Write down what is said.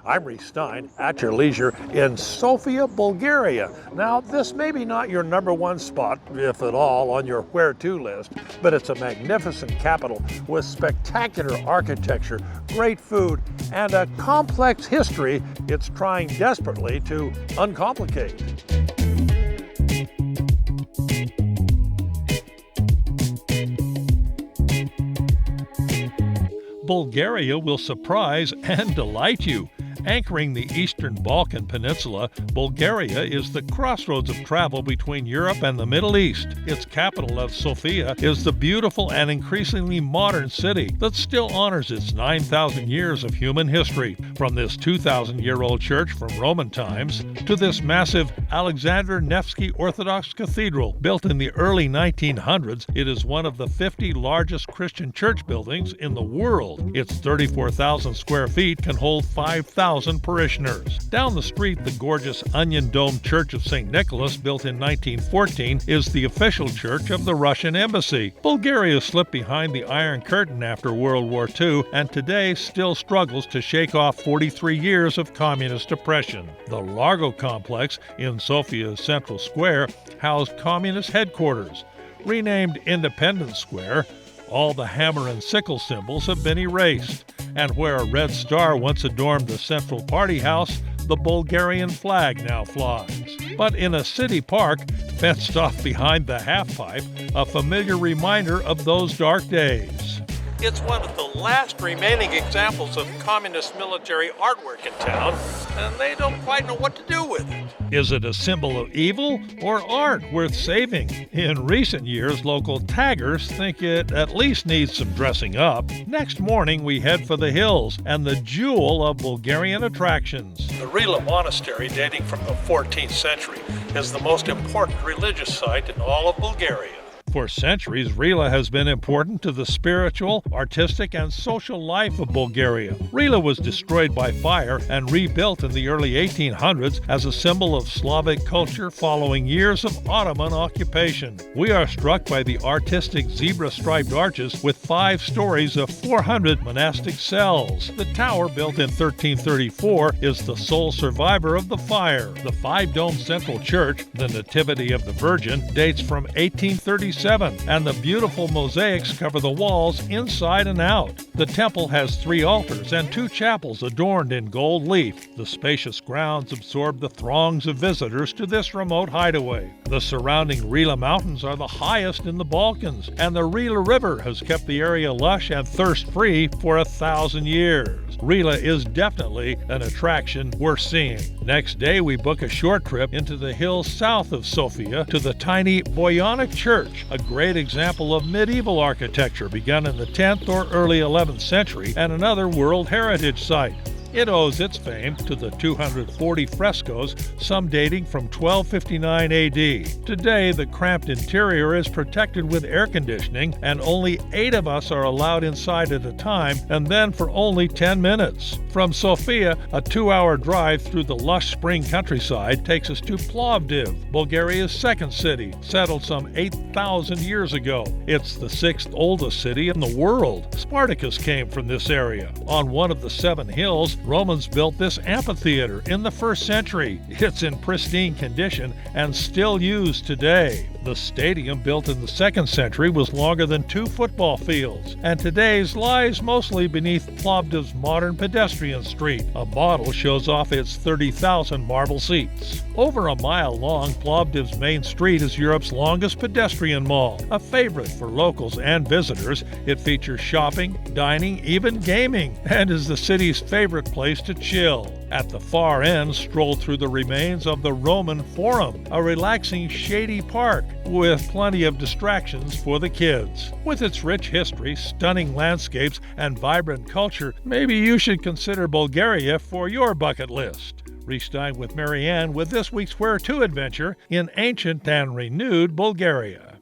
I'm Reece Stein, at your leisure in Sofia, Bulgaria. Now, this may be not your number one spot, if at all, on your where-to list, but it's a magnificent capital with spectacular architecture, great food, and a complex history it's trying desperately to uncomplicate. Bulgaria will surprise and delight you. Anchoring the eastern Balkan Peninsula, Bulgaria is the crossroads of travel between Europe and the Middle East. Its capital of Sofia is the beautiful and increasingly modern city that still honors its 9,000 years of human history. From this 2,000-year-old church from Roman times to this massive Alexander Nevsky Orthodox Cathedral built in the early 1900s, it is one of the 50 largest Christian church buildings in the world. Its 34,000 square feet can hold 5,000 parishioners. Down the street, the gorgeous onion-domed Church of St. Nicholas, built in 1914, is the official church of the Russian embassy. Bulgaria slipped behind the Iron Curtain after World War II and today still struggles to shake off 43 years of communist oppression. The Largo complex in Sofia's central square housed communist headquarters. Renamed Independence Square, all the hammer and sickle symbols have been erased, and where a red star once adorned the central party house, the Bulgarian flag now flies. But in a city park, fenced off behind the half-pipe, a familiar reminder of those dark days. It's one of the last remaining examples of communist military artwork in town, and they don't quite know what to do with it. Is it a symbol of evil or art worth saving? In recent years, local taggers think it at least needs some dressing up. Next morning, we head for the hills and the jewel of Bulgarian attractions. The Rila Monastery, dating from the 14th century, is the most important religious site in all of Bulgaria. For centuries, Rila has been important to the spiritual, artistic, and social life of Bulgaria. Rila was destroyed by fire and rebuilt in the early 1800s as a symbol of Slavic culture following years of Ottoman occupation. We are struck by the artistic zebra-striped arches with 5 stories of 400 monastic cells. The tower, built in 1334, is the sole survivor of the fire. The 5-domed central church, the Nativity of the Virgin, dates from 1837. And the beautiful mosaics cover the walls inside and out. The temple has 3 altars and 2 chapels adorned in gold leaf. The spacious grounds absorb the throngs of visitors to this remote hideaway. The surrounding Rila Mountains are the highest in the Balkans, and the Rila River has kept the area lush and thirst-free for 1,000 years. Rila is definitely an attraction worth seeing. Next day, we book a short trip into the hills south of Sofia to the tiny Boyana Church, a great example of medieval architecture begun in the 10th or early 11th century and another World Heritage Site. It owes its fame to the 240 frescoes, some dating from 1259 AD. Today, the cramped interior is protected with air conditioning, and only 8 of us are allowed inside at a time, and then for only 10 minutes. From Sofia, a 2-hour drive through the lush spring countryside takes us to Plovdiv, Bulgaria's second city, settled some 8,000 years ago. It's the 6th oldest city in the world. Spartacus came from this area. On one of the 7 hills, Romans built this amphitheater in the 1st century. It's in pristine condition and still used today. The stadium, built in the 2nd century, was longer than 2 football fields, and today's lies mostly beneath Plovdiv's modern pedestrian street. A model shows off its 30,000 marble seats. Over a mile long, Plovdiv's main street is Europe's longest pedestrian mall. A favorite for locals and visitors, it features shopping, dining, even gaming, and is the city's favorite place to chill. At the far end, stroll through the remains of the Roman Forum, a relaxing, shady park with plenty of distractions for the kids. With its rich history, stunning landscapes, and vibrant culture, maybe you should consider Bulgaria for your bucket list. Reece Stein with Marianne with this week's Where To adventure in ancient and renewed Bulgaria.